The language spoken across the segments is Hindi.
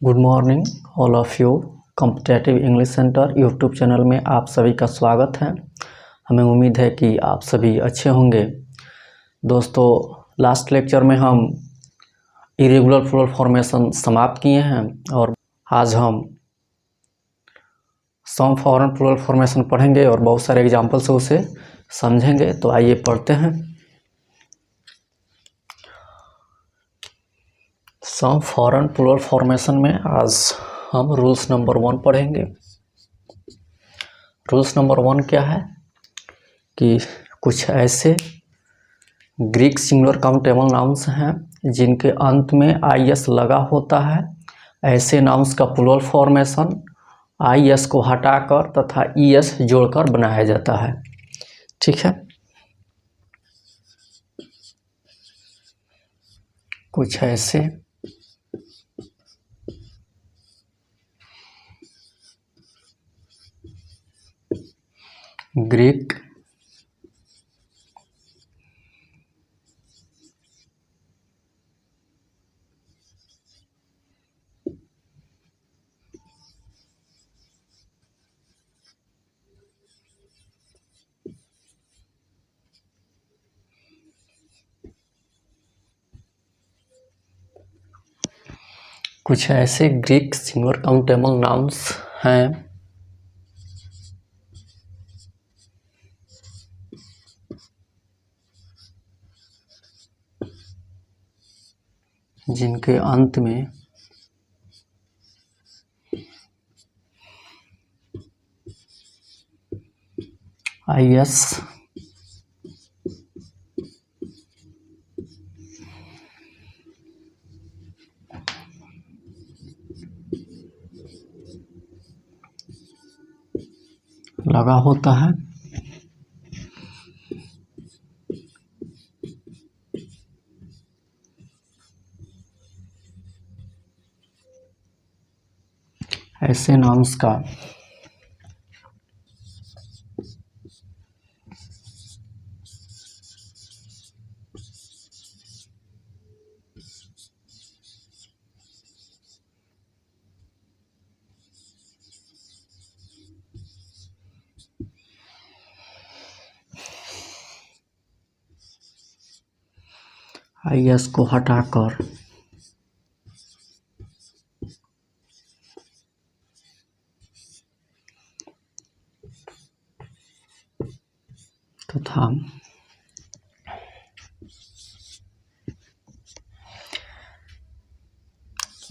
Good morning all of you. Competitive English centre YouTube channel में आप सभी का स्वागत है। हमें उम्मीद है कि आप सभी अच्छे होंगे। दोस्तों, लास्ट लेक्चर में हम इरेगुलर फ्लोर फॉर्मेशन समाप्त किए हैं और आज हम सम फॉरेन फ्लोर फॉर्मेशन पढ़ेंगे और बहुत सारे एग्जाम्पल से उसे समझेंगे। तो आइए पढ़ते हैं। सम फॉरेन प्लूरल फॉर्मेशन में आज हम रूल्स नंबर 1 पढ़ेंगे। रूल्स नंबर 1 क्या है कि कुछ ऐसे ग्रीक सिंगुलर काउंटेबल नाउन्स हैं जिनके अंत में IS लगा होता है। ऐसे नाउन्स का प्लूरल फॉर्मेशन IS को हटाकर तथा ES जोड़कर बनाया जाता है। ठीक है, कुछ ऐसे ग्रीक सिंगुलर काउंटेबल नाउन्स हैं जिनके अंत में IS लगा होता है। ऐसे नाउन्स का IS को हटाकर तथा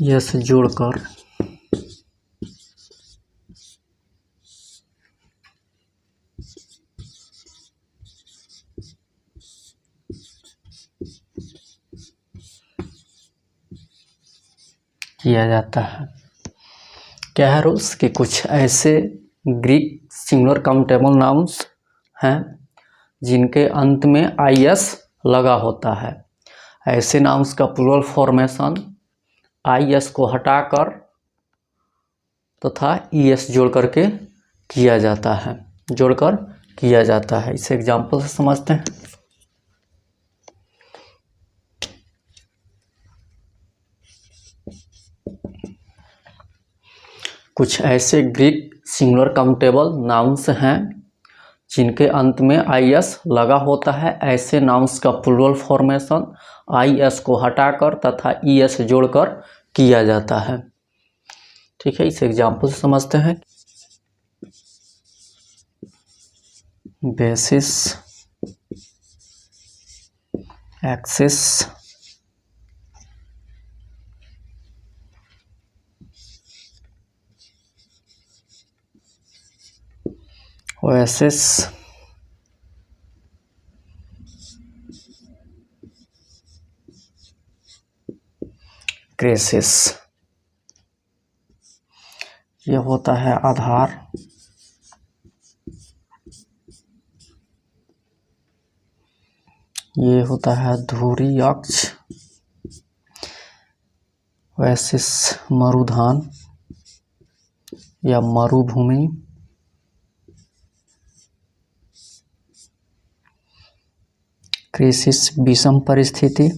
ES जोड़कर किया जाता है। क्या है रूल्स कि कुछ ऐसे ग्रीक सिंगुलर काउंटेबल नाउन्स हैं जिनके अंत में IS लगा होता है। ऐसे नाउन्स का प्लूरल फॉर्मेशन IS को हटाकर तथा ES जोड़ करके किया जाता है। इसे एग्जाम्पल से समझते हैं। कुछ ऐसे ग्रीक सिंगुलर काउंटेबल नाउन्स हैं जिनके अंत में IS लगा होता है। ऐसे नाउन्स का प्लूरल फॉर्मेशन IS को हटाकर तथा ES जोड़कर किया जाता है। ठीक है, इसे एग्जाम्पल से समझते हैं। Basis, axis, oasis, crisis. ये होता है आधार, ये होता है धुरी अक्ष, ओएसिस मरुधान या मरुभूमि, क्रेसिस विषम परिस्थिति,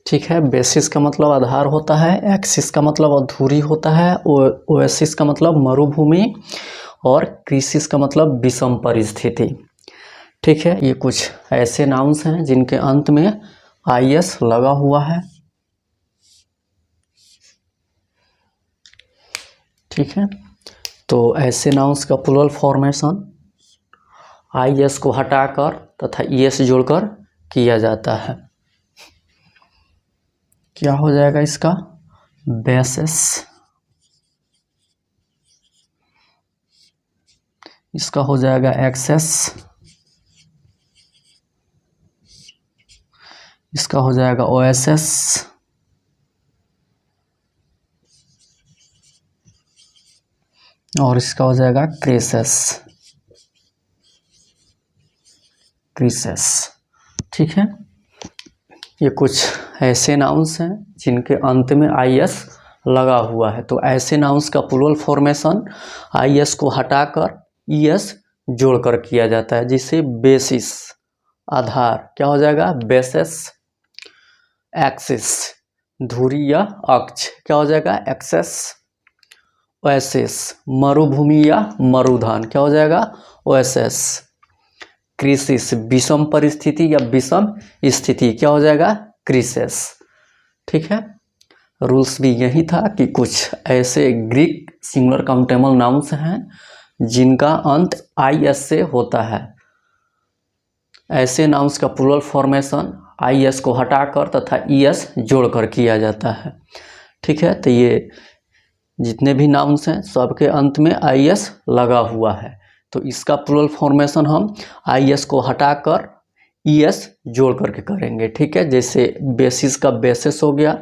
ठीक है। बेसिस का मतलब आधार होता है, एक्सिस का मतलब अधूरी होता है, ओएसिस का मतलब मरुभूमि, और क्रिसिस का मतलब विषम परिस्थिति। ठीक है, ये कुछ ऐसे नाउन्स हैं जिनके अंत में आईएस लगा हुआ है। ठीक है, तो ऐसे नाउन्स का प्लूरल फॉर्मेशन आईएस को हटाकर तथा ईएस जोड़कर किया जाता है। क्या हो जाएगा इसका? बेसिस, इसका हो जाएगा एक्सेस, इसका हो जाएगा ओएसएस, और इसका हो जाएगा क्रिसेस। ठीक है, ये कुछ ऐसे नाउन्स हैं जिनके अंत में आईएस लगा हुआ है। तो ऐसे नाउन्स का प्लूरल फॉर्मेशन आईएस को हटाकर ईएस जोड़कर किया जाता है, जिसे बेसिस, आधार, क्या हो जाएगा? बेसिस, एक्सिस, धुरी या अक्ष, क्या हो जाएगा? एक्सेस, ओएसिस, मरुभूमि या मरुधान, क्या हो जाएगा? ओएसएस, क्रिसिस, विषम परिस्थिति या विषम स्थिति, क्या हो जाएगा? क्रिसेस। ठीक है, रूल्स भी यही था कि कुछ ऐसे ग्रीक सिंगुलर काउंटेबल नाउन्स हैं जिनका अंत आईएस से होता है। ऐसे नाउन्स का प्लूरल फॉर्मेशन आईएस को हटाकर तथा ईएस जोड़कर किया जाता है। ठीक है, तो ये जितने भी नाउन्स हैं सबके अंत में आईएस लगा हुआ है। तो इसका प्लूरल फॉर्मेशन हम आईएस को हटाकर ईएस जोड़ करके करेंगे। ठीक है, जैसे बेसिस का बेसिस हो गया,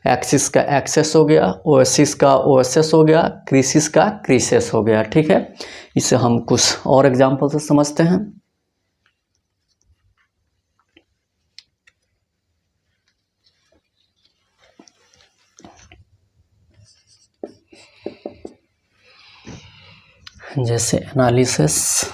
एक्सिस का एक्सेस हो गया, ओएसिस का ओएसएस हो गया, क्रिसिस का क्रिसेस हो गया। ठीक है, इसे हम कुछ और एग्जाम्पल से समझते हैं। जैसे एनालिसिस,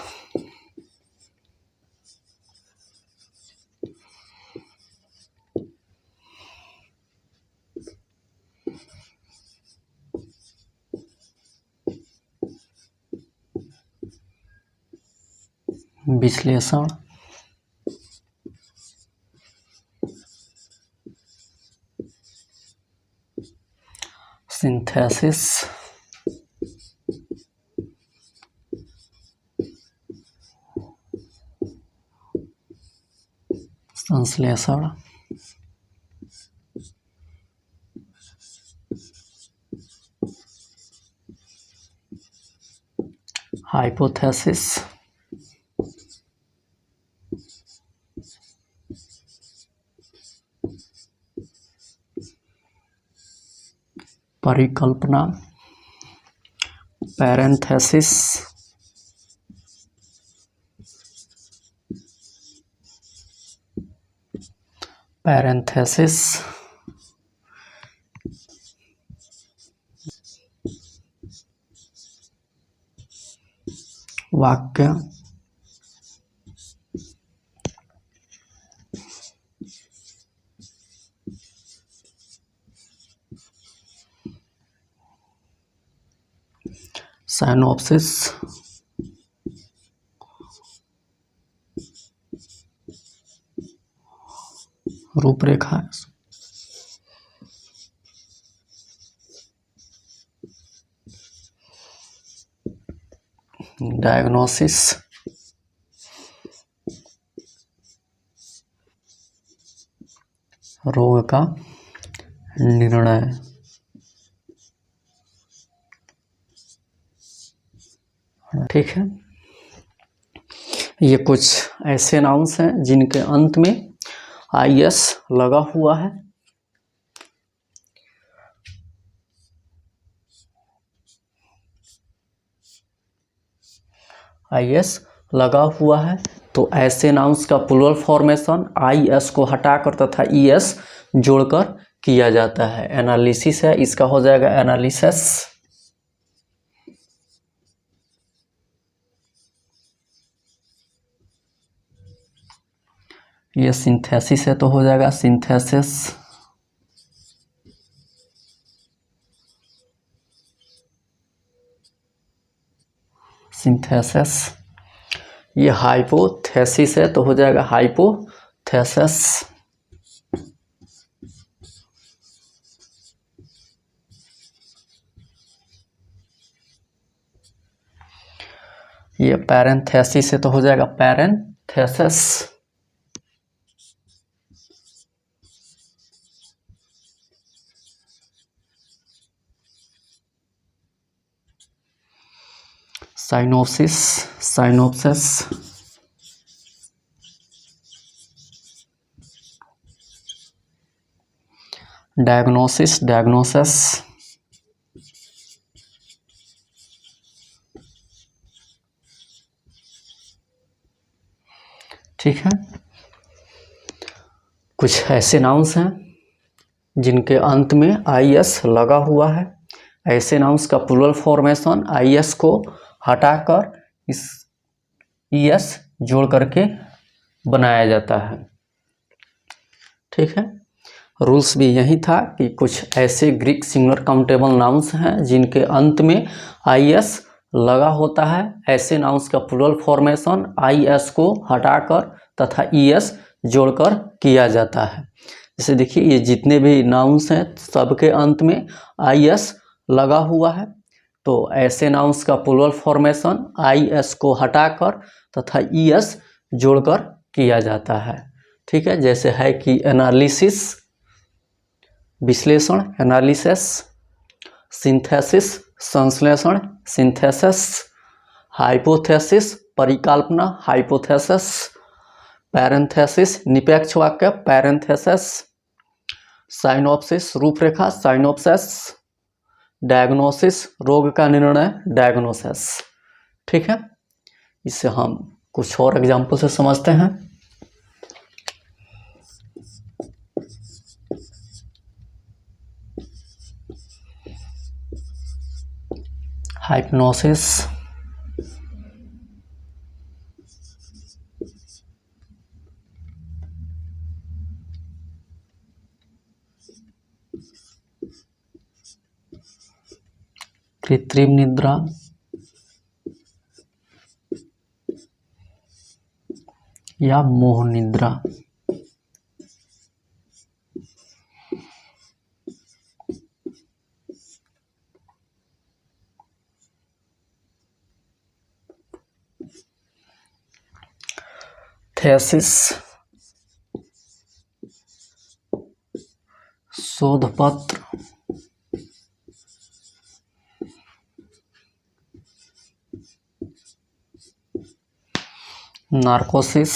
विश्लेषण, सिंथेसिस, संश्लेषण, हाइपोथेसिस, परिकल्पना, पैरेंथेसिस, पैरेंथेसिस, वाक्य, साइनोप्सिस, रूपरेखा, डायग्नोसिस, रोग का निर्णय। ठीक है, ये कुछ ऐसे नाउन्स हैं जिनके अंत में आईएस लगा हुआ है। आईएस लगा हुआ है, तो ऐसे नाउन्स का प्लूरल फॉर्मेशन आईएस को हटाकर तथा ईएस जोड़कर किया जाता है। एनालिसिस है, इसका हो जाएगा एनालिसिस। ये सिंथेसिस है तो हो जाएगा सिंथेसिस। सिंथेसिस। ये हाइपोथेसिस है तो हो जाएगा हाइपोथेसिस। ये पैरेंथेसिस है तो हो जाएगा parenthesis. Cyanosis, synopsis. Diagnosis, diagnosis. ठीक है, कुछ ऐसे नाउन्स हैं जिनके अंत में IS लगा हुआ है। ऐसे नाउन्स का प्लूरल फॉर्मेशन IS को हटाकर इस ES जोड़ करके बनाया जाता है। ठीक है, रूल्स भी यही था कि कुछ ऐसे ग्रीक सिंगुलर काउंटेबल नाउन्स हैं जिनके अंत में IS लगा होता है। ऐसे नाउन्स का प्लूरल फॉर्मेशन IS को हटाकर तथा ES जोड़कर किया जाता है। जैसे देखिए, ये जितने भी नाउन्स हैं सबके अंत में IS लगा हुआ है, तो ऐसे नाउन्स का प्लूरल फॉर्मेशन IS को हटाकर तथा ES जोड़कर किया जाता है। ठीक है, जैसे है कि एनालिसिस विश्लेषण, एनालिसिस, सिंथेसिस संश्लेषण, सिंथेसिस, हाइपोथेसिस परिकल्पना, हाइपोथेसिस, पैरेंथेसिस निरपेक्ष वाक्य, पैरेंथेसिस, साइनोप्सिस रूपरेखा, साइनोप्सिस, डायग्नोसिस रोग का निर्णय, डायग्नोसिस। ठीक है, इसे हम कुछ और एग्जाम्पल से समझते हैं। हाइप्नोसिस, कृत्रिम निद्रा, या मोह निद्रा। थेसिस शोध पत्र, नार्कोसिस,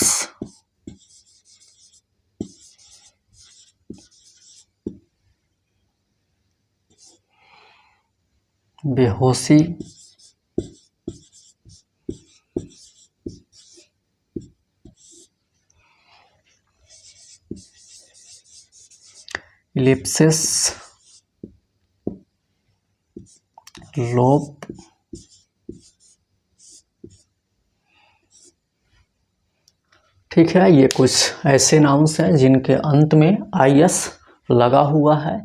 बेहोशी, इलिप्सिस, लोप, ठीक है, ये कुछ ऐसे नाउन्स हैं जिनके अंत में IS लगा हुआ है।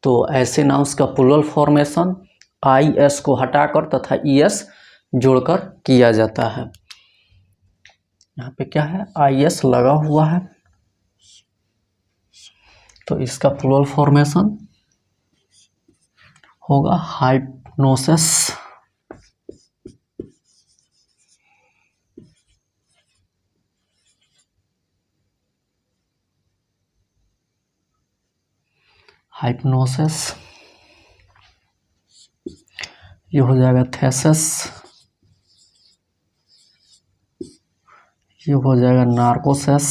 तो ऐसे नाउन्स का प्लूरल फॉर्मेशन IS को हटाकर तथा ES जोड़कर किया जाता है। यहाँ पे क्या है, IS लगा हुआ है, तो इसका प्लूरल फॉर्मेशन होगा हाइप्नोसिस। हाइप्नोसिस, ये हो जाएगा थेसिस, ये हो जाएगा नार्कोसिस,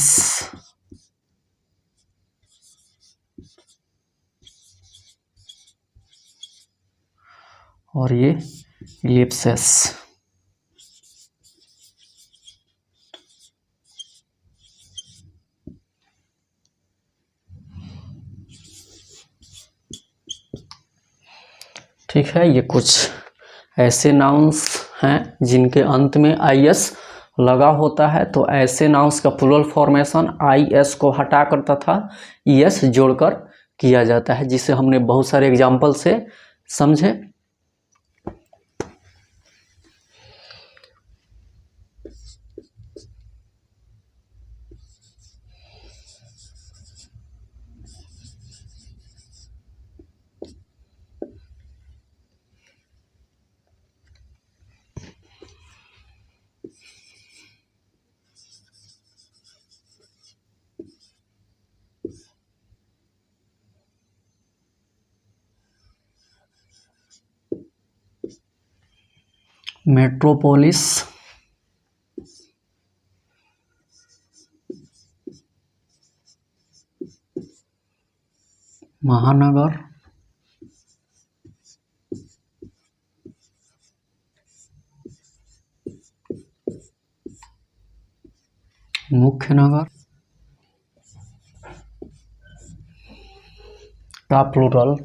और ये इलिप्सिस। ठीक है, ये कुछ ऐसे नाउन्स हैं जिनके अंत में IS लगा होता है। तो ऐसे नाउन्स का प्लूरल फॉर्मेशन IS को हटाकर तथा ES जोड़कर किया जाता है, जिसे हमने बहुत सारे एग्जाम्पल से समझे। मेट्रोपोलिस, महानगर, मुख्य नगर का प्लूरल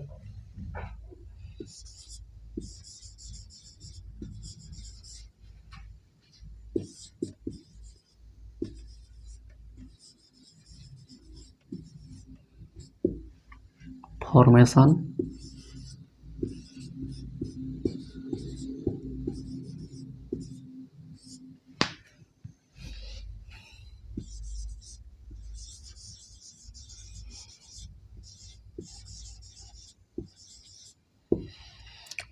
फॉर्मेशन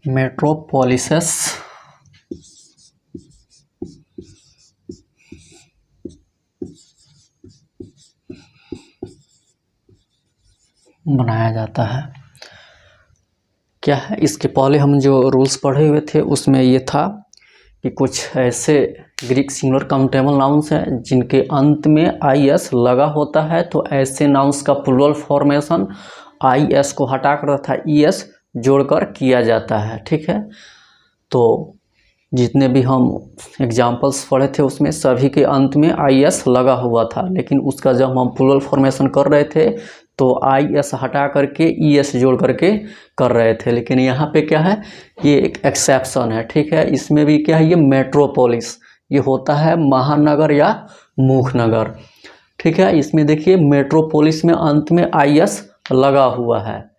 मेट्रोपोलिसेस बनाया जाता है। क्या है, इसके पहले हम जो रूल्स पढ़े हुए थे उसमें ये था कि कुछ ऐसे ग्रीक सिंगुलर काउंटेबल नाउन्स हैं जिनके अंत में आई एस लगा होता है, तो ऐसे नाउन्स का प्लूरल फॉर्मेशन आई एस को हटाकर तथा ई एस जोड़कर किया जाता है। ठीक है, तो जितने भी हम एग्जाम्पल्स पढ़े थे उसमें सभी के अंत में आई एस लगा हुआ था, लेकिन उसका जब हम प्लूरल फॉर्मेशन कर रहे थे तो आई एस हटा करके ई एस जोड़ करके कर रहे थे। लेकिन यहाँ पे क्या है, ये एक एक्सेप्शन है। ठीक है, इसमें भी क्या है, ये मेट्रोपोलिस, ये होता है महानगर या मुख्य नगर। ठीक है, इसमें देखिए मेट्रोपोलिस में अंत में आई एस लगा हुआ है।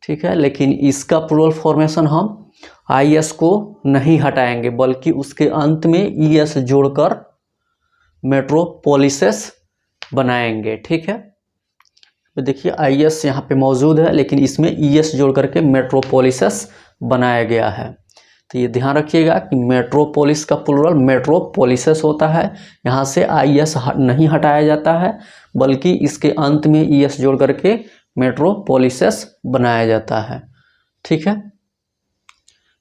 ठीक है, लेकिन इसका प्लूरल फॉर्मेशन हम आई एस को नहीं हटाएंगे बल्कि उसके अंत में ई एस जोड़कर मेट्रोपोलिसेस बनाएंगे। ठीक है, तो देखिए आई एस यहाँ पे मौजूद है लेकिन इसमें ई एस जोड़ करके मेट्रोपोलिसेस बनाया गया है। तो ये ध्यान रखिएगा कि मेट्रोपोलिस का प्लूरल मेट्रोपोलिसेस होता है। यहाँ से आई एस नहीं हटाया जाता है बल्कि इसके अंत में ई एस जोड़ करके मेट्रोपोलिसेस बनाया जाता है। ठीक है,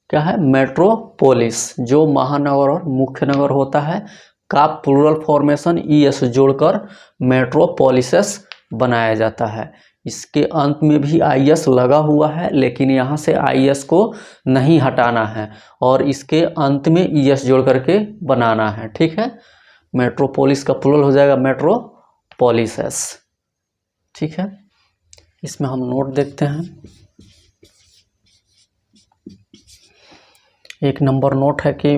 क्या है, मेट्रोपोलिस जो महानगर और मुख्य नगर होता है का प्लूरल फॉर्मेशन ई एस जोड़कर मेट्रोपोलिसेस बनाया जाता है। इसके अंत में भी आई एस लगा हुआ है लेकिन यहाँ से आई एस को नहीं हटाना है और इसके अंत में ई एस जोड़ करके बनाना है। ठीक है, मेट्रोपोलिस का प्लूरल हो जाएगा मेट्रोपोलिसेस। ठीक है, इसमें हम नोट देखते हैं। एक नंबर नोट है कि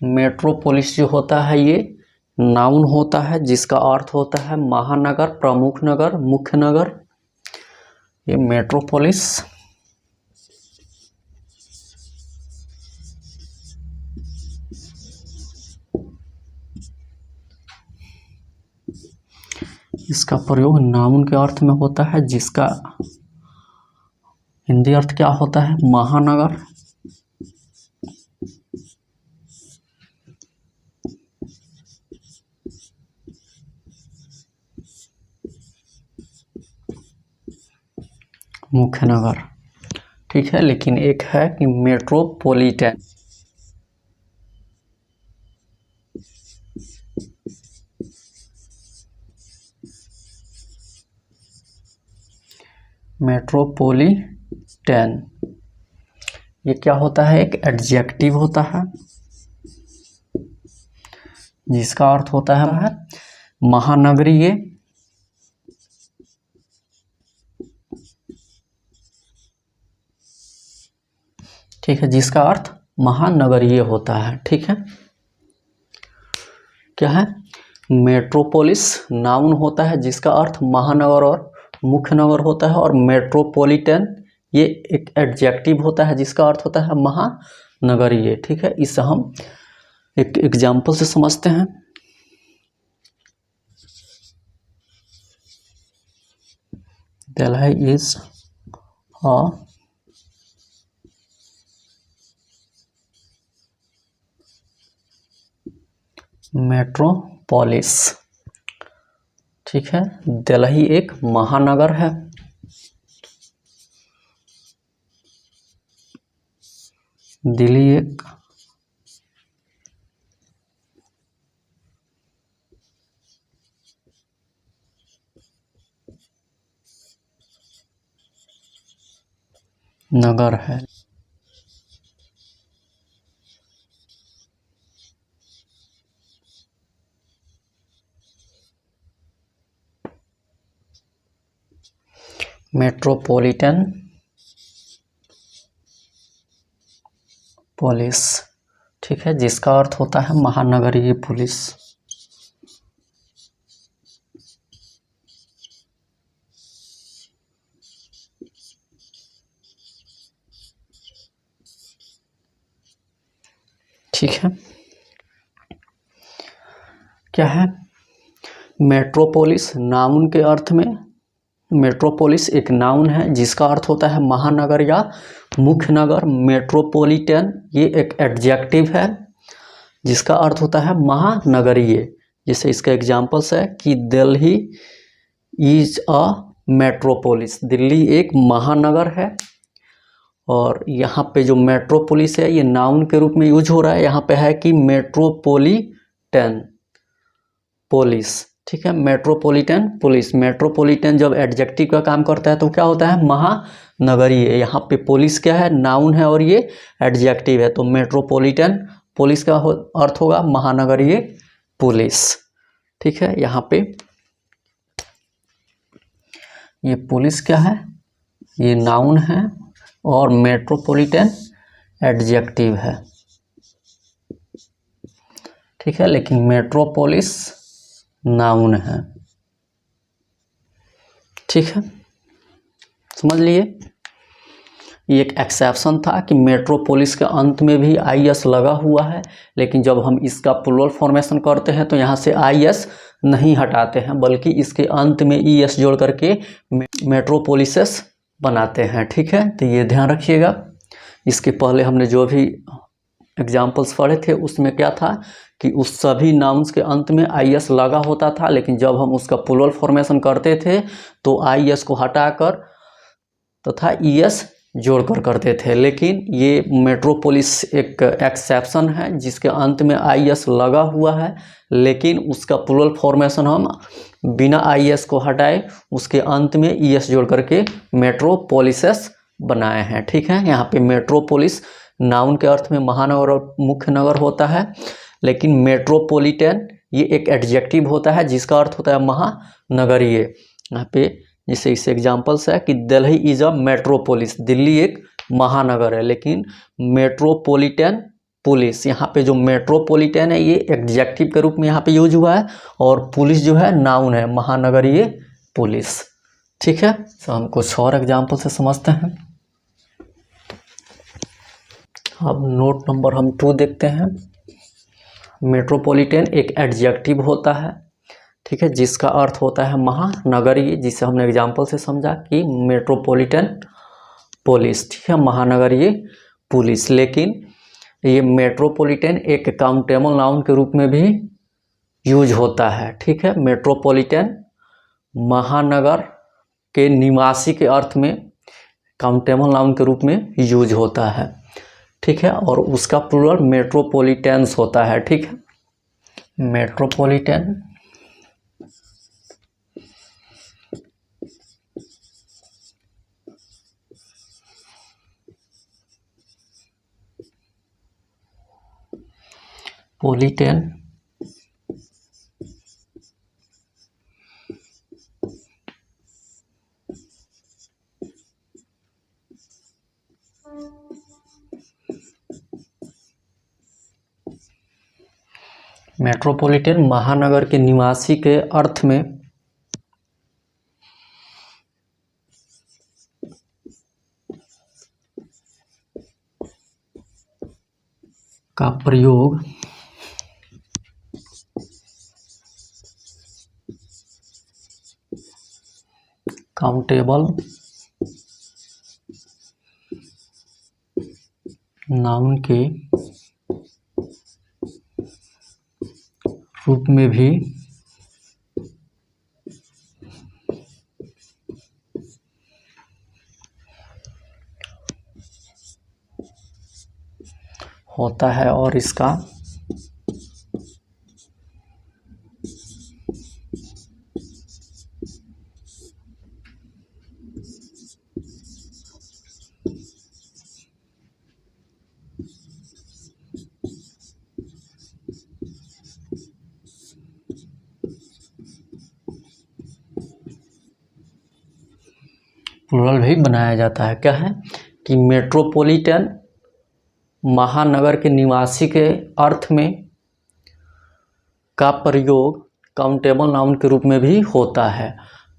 मेट्रोपोलिस जो होता है ये नाउन होता है जिसका अर्थ होता है महानगर, प्रमुख नगर, मुख्य नगर। ये मेट्रोपोलिस इसका प्रयोग नाउन के अर्थ में होता है जिसका हिंदी अर्थ क्या होता है, महानगर, मुख्य नगर। ठीक है, लेकिन एक है कि मेट्रोपॉलिटन, मेट्रोपॉलिटन ये क्या होता है, एक एडजेक्टिव होता है जिसका अर्थ होता है महानगरीय, ठीक है, जिसका अर्थ महानगरीय होता है। ठीक है, क्या है, मेट्रोपोलिस नाउन होता है जिसका अर्थ महानगर और मुख्य नगर होता है और मेट्रोपॉलिटन ये एक एडजेक्टिव होता है जिसका अर्थ होता है महानगरीय। ठीक है, इसे हम एक एग्जाम्पल से समझते हैं। Delhi is a metropolis. ठीक है, दिल्ली एक महानगर है। दिल्ली एक नगर है। मेट्रोपॉलिटन पुलिस, ठीक है, जिसका अर्थ होता है महानगरीय पुलिस। ठीक है, क्या है मेट्रोपोलिस? नाउन के अर्थ में मेट्रोपोलिस एक नाउन है जिसका अर्थ होता है महानगर या मुख्य नगर। मेट्रोपॉलिटन ये एक एडजेक्टिव है जिसका अर्थ होता है महानगरीय। जैसे इसका एग्जांपल्स है कि Delhi is a metropolis, Delhi एक महानगर है। और यहाँ पे जो मेट्रोपोलिस है ये नाउन के रूप में यूज हो रहा है। यहाँ पे है कि मेट्रोपॉलिटन पुलिस, ठीक है, मेट्रोपॉलिटन पुलिस। मेट्रोपॉलिटन जब एडजेक्टिव का काम करता है तो क्या होता है महानगरीय। यहाँ पे पुलिस क्या है नाउन है और ये एडजेक्टिव है, तो मेट्रोपॉलिटन पुलिस का अर्थ होगा महानगरीय पुलिस। ठीक है, यहाँ पे ये पुलिस क्या है, ये नाउन है और मेट्रोपॉलिटन एडजेक्टिव है। ठीक है, लेकिन मेट्रोपोलिस नाउन है। ठीक है, समझ लिए। ये एक एक्सेप्शन था कि मेट्रोपोलिस के अंत में भी आईएस लगा हुआ है, लेकिन जब हम इसका प्लूरल फॉर्मेशन करते हैं तो यहाँ से आईएस नहीं हटाते हैं, बल्कि इसके अंत में ईएस जोड़ करके मेट्रोपोलिसेस बनाते हैं। ठीक है, तो ये ध्यान रखिएगा। इसके पहले हमने जो भी एग्जाम्पल्स पढ़े थे उसमें क्या था कि उस सभी नाउन्स के अंत में आईएस लगा होता था, लेकिन जब हम उसका प्लूरल फॉर्मेशन करते थे तो आईएस को हटाकर तथा ईएस जोड़कर करते थे। लेकिन ये मेट्रोपोलिस एक एक्सेप्शन है जिसके अंत में आईएस लगा हुआ है, लेकिन उसका प्लूरल फॉर्मेशन हम बिना आईएस को हटाए उसके अंत में ईएस जोड़ करके मेट्रोपोलिसेस बनाए हैं। ठीक है, यहाँ पे मेट्रोपोलिस नाउन के अर्थ में महानगर और मुख्य नगर होता है, लेकिन मेट्रोपॉलिटन ये एक एडजेक्टिव होता है जिसका अर्थ होता है महानगरीय। यहाँ पे जैसे इस एग्जांपल्स है कि Delhi is a metropolis, Delhi एक महानगर है, लेकिन मेट्रोपॉलिटन पुलिस, यहाँ पे जो मेट्रोपॉलिटन है ये एडजेक्टिव के रूप में यहाँ पे यूज हुआ है और पुलिस जो है नाउन है महानगरीय पुलिस। ठीक है, तो हम कुछ और एग्जाम्पल से समझते हैं। अब नोट नंबर हम 2 देखते हैं। मेट्रोपॉलिटन एक एडजेक्टिव होता है, ठीक है, जिसका अर्थ होता है महानगरीय, जिसे हमने एग्जाम्पल से समझा कि मेट्रोपॉलिटन पुलिस, ठीक है, महानगरीय पुलिस। लेकिन ये मेट्रोपॉलिटन एक काउंटेबल नाउन के रूप में भी यूज होता है। ठीक है, मेट्रोपॉलिटन महानगर के निवासी के अर्थ में काउंटेबल नाउन के रूप में यूज होता है। ठीक है, और उसका प्लूरल मेट्रोपॉलिटन्स होता है। ठीक है, मेट्रोपॉलिटन पॉलिटन मेट्रोपॉलिटन महानगर के निवासी के अर्थ में का प्रयोग काउंटेबल नाउन के रूप में भी होता है और इसका प्लूरल भी बनाया जाता है। क्या है कि मेट्रोपॉलिटन महानगर के निवासी के अर्थ में का प्रयोग काउंटेबल नाउन के रूप में भी होता है।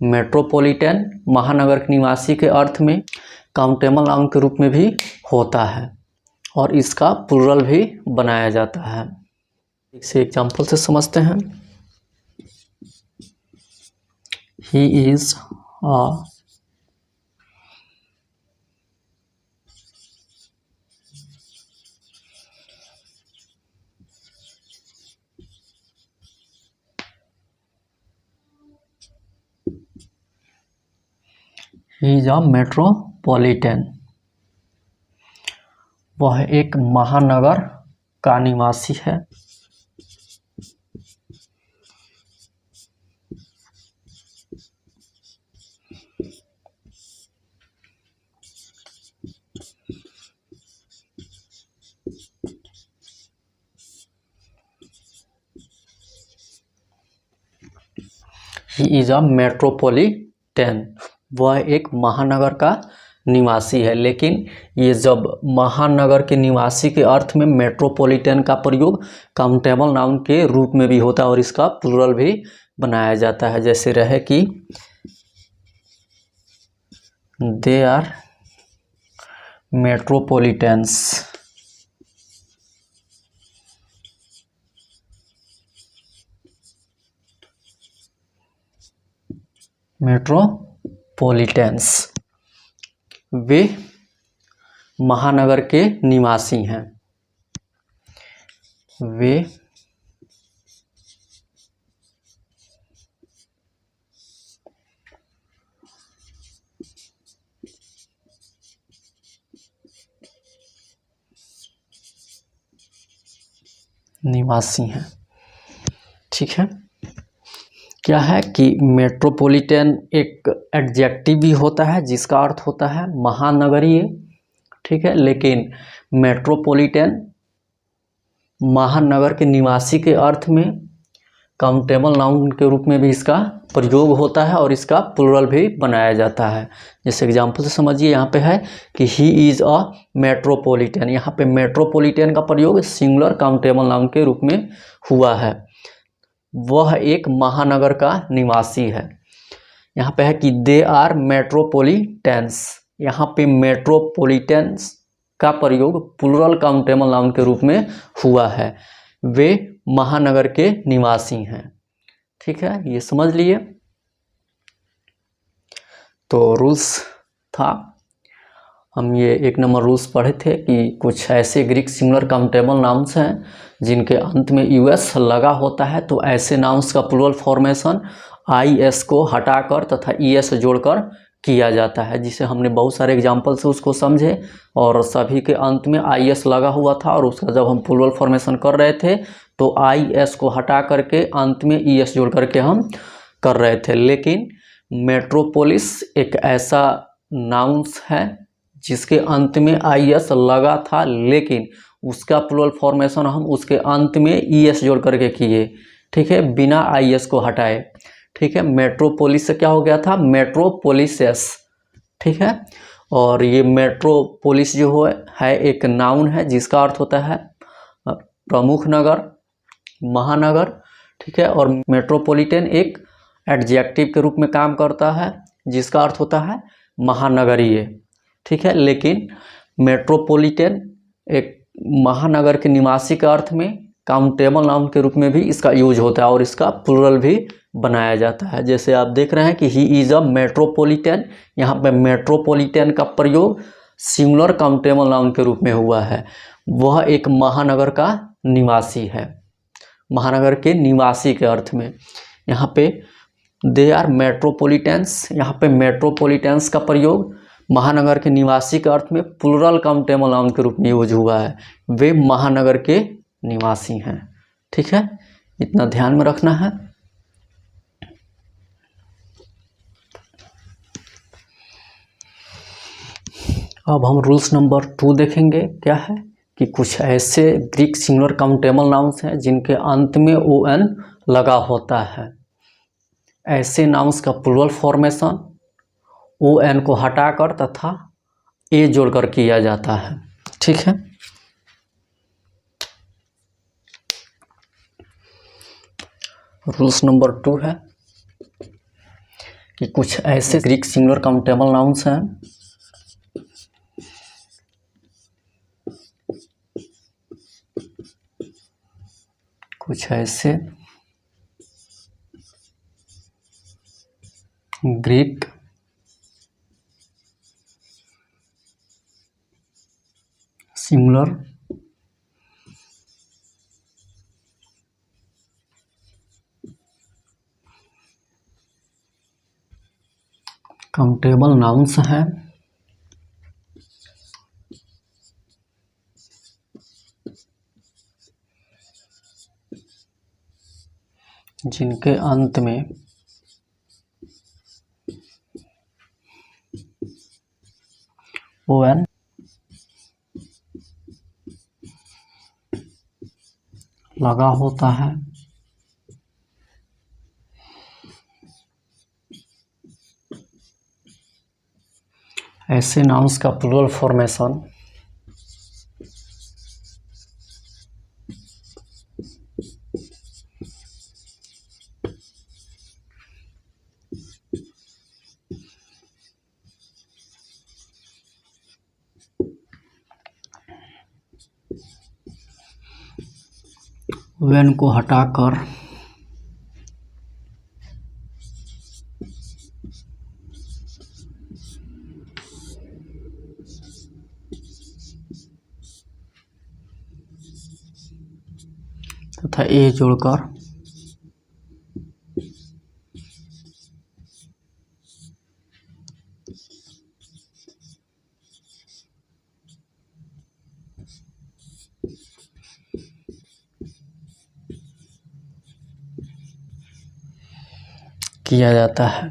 मेट्रोपॉलिटन महानगर के निवासी के अर्थ में काउंटेबल नाउन के रूप में भी होता है और इसका प्लूरल भी बनाया जाता है। इसे एग्जाम्पल से समझते हैं। ही इज अ मेट्रोपॉलिटन, वह एक महानगर का निवासी है। ही इज अ मेट्रोपॉलिटन, वह एक महानगर का निवासी है। लेकिन ये जब महानगर के निवासी के अर्थ में मेट्रोपॉलिटन का प्रयोग काउंटेबल नाउन के रूप में भी होता है और इसका प्लूरल भी बनाया जाता है। जैसे रहे कि दे आर मेट्रोपॉलिटन्स, मेट्रोपॉलिटन्स, वे महानगर के निवासी हैं। वे निवासी हैं। ठीक है। क्या है कि मेट्रोपॉलिटन एक एडजेक्टिव भी होता है जिसका अर्थ होता है महानगरीय। ठीक है। लेकिन मेट्रोपॉलिटन महानगर के निवासी के अर्थ में काउंटेबल नाउन के रूप में भी इसका प्रयोग होता है और इसका प्लूरल भी बनाया जाता है। जैसे एग्जांपल से समझिए, यहाँ पे है कि ही इज़ अ मेट्रोपॉलिटन। यहाँ पे मेट्रोपॉलिटन का प्रयोग सिंगुलर काउंटेबल नाउन के रूप में हुआ है। वह एक महानगर का निवासी है। यहाँ पे है कि दे आर मेट्रोपॉलिटन्स। यहाँ पे मेट्रोपॉलिटन्स का प्रयोग प्लूरल काउंटेबल नाउन के रूप में हुआ है। वे महानगर के निवासी हैं। ठीक है, ये समझ लिए। तो रूल्स था, हम ये 1 नंबर रूल्स पढ़े थे कि कुछ ऐसे ग्रीक सिंगुलर काउंटेबल नाउन्स हैं जिनके अंत में यूएस लगा होता है, तो ऐसे नाउन्स का प्लूरल फॉर्मेशन आईएस को हटाकर तथा ईएस जोड़कर किया जाता है, जिसे हमने बहुत सारे एग्जाम्पल से उसको समझे और सभी के अंत में आईएस लगा हुआ था और उसका जब हम प्लूरल फॉर्मेशन कर रहे थे तो आईएस को हटा करके अंत में ईएस जोड़ करके हम कर रहे थे। लेकिन मेट्रोपोलिस एक ऐसा नाउन्स है जिसके अंत में आईएस लगा था, लेकिन उसका प्लूरल फॉर्मेशन हम उसके अंत में ईएस जोड़ करके किए। ठीक है, बिना आईएस को हटाए। ठीक है, मेट्रोपोलिस से क्या हो गया था, मेट्रोपोलिसेस। ठीक है, और ये मेट्रोपोलिस जो है एक नाउन है जिसका अर्थ होता है प्रमुख नगर, महानगर। ठीक है, और मेट्रोपॉलिटन एक एडजेक्टिव के रूप में काम करता है जिसका अर्थ होता है महानगरीय। ठीक है, लेकिन मेट्रोपॉलिटन एक महानगर के निवासी के अर्थ में काउंटेबल नाउन के रूप में भी इसका यूज होता है और इसका प्लूरल भी बनाया जाता है। जैसे आप देख रहे हैं कि ही इज़ अ मेट्रोपॉलिटन, यहाँ पे मेट्रोपॉलिटन का प्रयोग सिंगुलर काउंटेबल नाउन के रूप में हुआ है। वह एक महानगर का निवासी है, महानगर के निवासी के अर्थ में। यहाँ पे दे आर मेट्रोपॉलिटन्स, यहाँ पे मेट्रोपॉलिटन्स का प्रयोग महानगर के निवासी के अर्थ में प्लूरल काउंटेबल नाउन के रूप में यूज हुआ है, वे महानगर के निवासी हैं। ठीक है, इतना ध्यान में रखना है। अब हम रूल्स नंबर 2 देखेंगे। क्या है कि कुछ ऐसे ग्रीक सिंगुलर काउंटेबल नाउन्स हैं जिनके अंत में ON लगा होता है। ऐसे नाउन्स का प्लूरल फॉर्मेशन ON को हटाकर तथा A जोड़कर किया जाता है। ठीक है, रूल्स नंबर 2 है कि कुछ ऐसे ग्रीक सिंगुलर काउंटेबल नाउन्स हैं कुछ ऐसे ग्रीक सिंगुलर काउंटेबल नाउन्स हैं जिनके अंत में ON लगा होता है। ऐसे नाउन्स का प्लूरल फॉर्मेशन ON को हटाकर तथा A जोड़कर किया जाता है।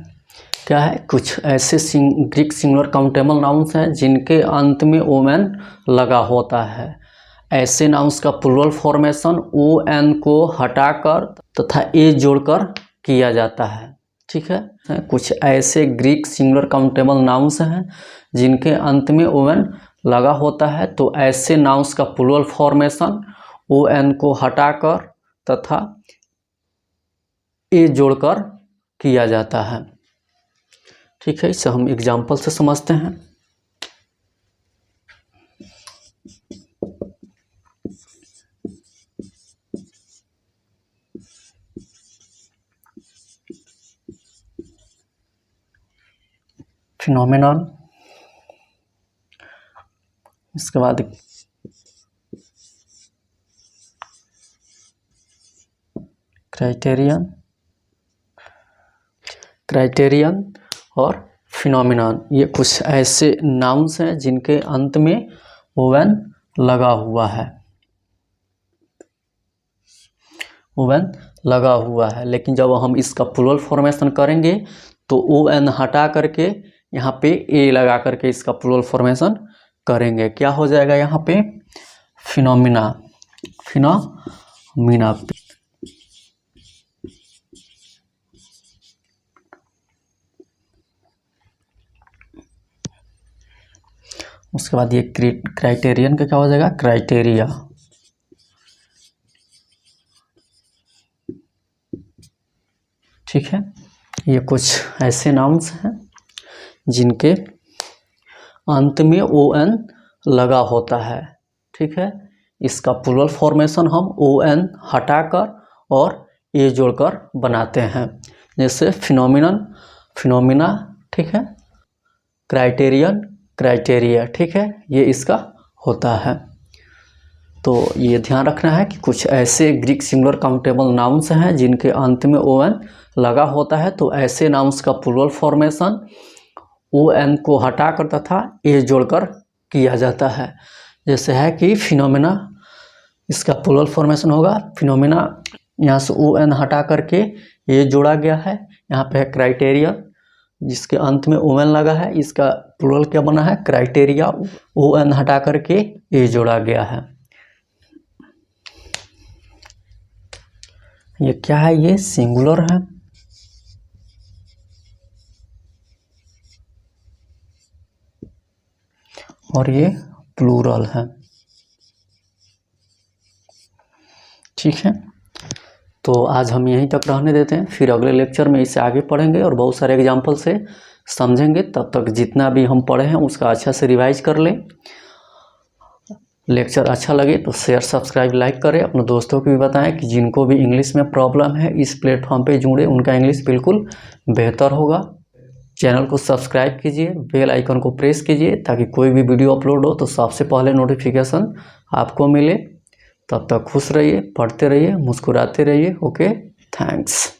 क्या है, कुछ ऐसे ग्रीक सिंगुलर काउंटेबल नाउन्स हैं जिनके अंत में ON लगा होता है। ऐसे नाउन्स का प्लूरल फॉर्मेशन ON को हटाकर तथा A जोड़कर किया जाता है। ठीक है, कुछ ऐसे ग्रीक सिंगुलर काउंटेबल नाउन्स हैं जिनके अंत में ON लगा होता है, तो ऐसे नाउन्स का प्लूरल फॉर्मेशन ON को हटाकर तथा A जोड़कर किया जाता है। ठीक है, इसे हम एग्जाम्पल से समझते हैं। फिनोमेनन, इसके बाद क्राइटेरियन और फिनोमेनन, ये कुछ ऐसे नाउन्स हैं जिनके अंत में ON लगा हुआ है। ON लगा हुआ है, लेकिन जब हम इसका प्लूरल फॉर्मेशन करेंगे तो ON हटा करके यहाँ पे A लगा करके इसका प्लूरल फॉर्मेशन करेंगे। क्या हो जाएगा यहाँ पे, फिनोमिना। उसके बाद ये क्राइटेरियन का क्या हो जाएगा, क्राइटेरिया। ठीक है, ये कुछ ऐसे नाउन्स हैं जिनके अंत में ON लगा होता है। ठीक है, इसका प्लूरल फॉर्मेशन हम ON हटाकर और A जोड़कर बनाते हैं, जैसे फिनोमिना। ठीक है, क्राइटेरिया। ठीक है, ये इसका होता है। तो ये ध्यान रखना है कि कुछ ऐसे ग्रीक सिंगुलर काउंटेबल नाउन्स हैं जिनके अंत में ON लगा होता है, तो ऐसे नाउन्स का प्लूरल फॉर्मेशन ओ एन को हटाकर तथा ए जोड़कर किया जाता है। जैसे है कि फिनोमेना, इसका प्लूरल फॉर्मेशन होगा फिनोमेना, यहाँ से ओ एन हटा करके ए जोड़ा गया है। यहाँ पे है क्राइटेरिया, जिसके अंत में ओ एन लगा है, इसका प्लूरल क्या बना है, क्राइटेरिया। ओ एन हटा करके ए जोड़ा गया है। ये क्या है, ये सिंगुलर है, और ये प्लूरल है। ठीक है, तो आज हम यहीं तक रहने देते हैं, फिर अगले लेक्चर में इसे आगे पढ़ेंगे और बहुत सारे एग्जाम्पल से समझेंगे। तब तक जितना भी हम पढ़े हैं उसका अच्छा से रिवाइज कर लें। लेक्चर अच्छा लगे तो शेयर, सब्सक्राइब, लाइक करें। अपने दोस्तों को भी बताएं कि जिनको भी इंग्लिश में प्रॉब्लम है इस प्लेटफॉर्म पे जुड़े, उनका इंग्लिश बिल्कुल बेहतर होगा। चैनल को सब्सक्राइब कीजिए, बेल आइकन को प्रेस कीजिए, ताकि कोई भी वीडियो अपलोड हो तो सबसे पहले नोटिफिकेशन आपको मिले। तब तक खुश रहिए, पढ़ते रहिए, मुस्कुराते रहिए। Okay, thanks.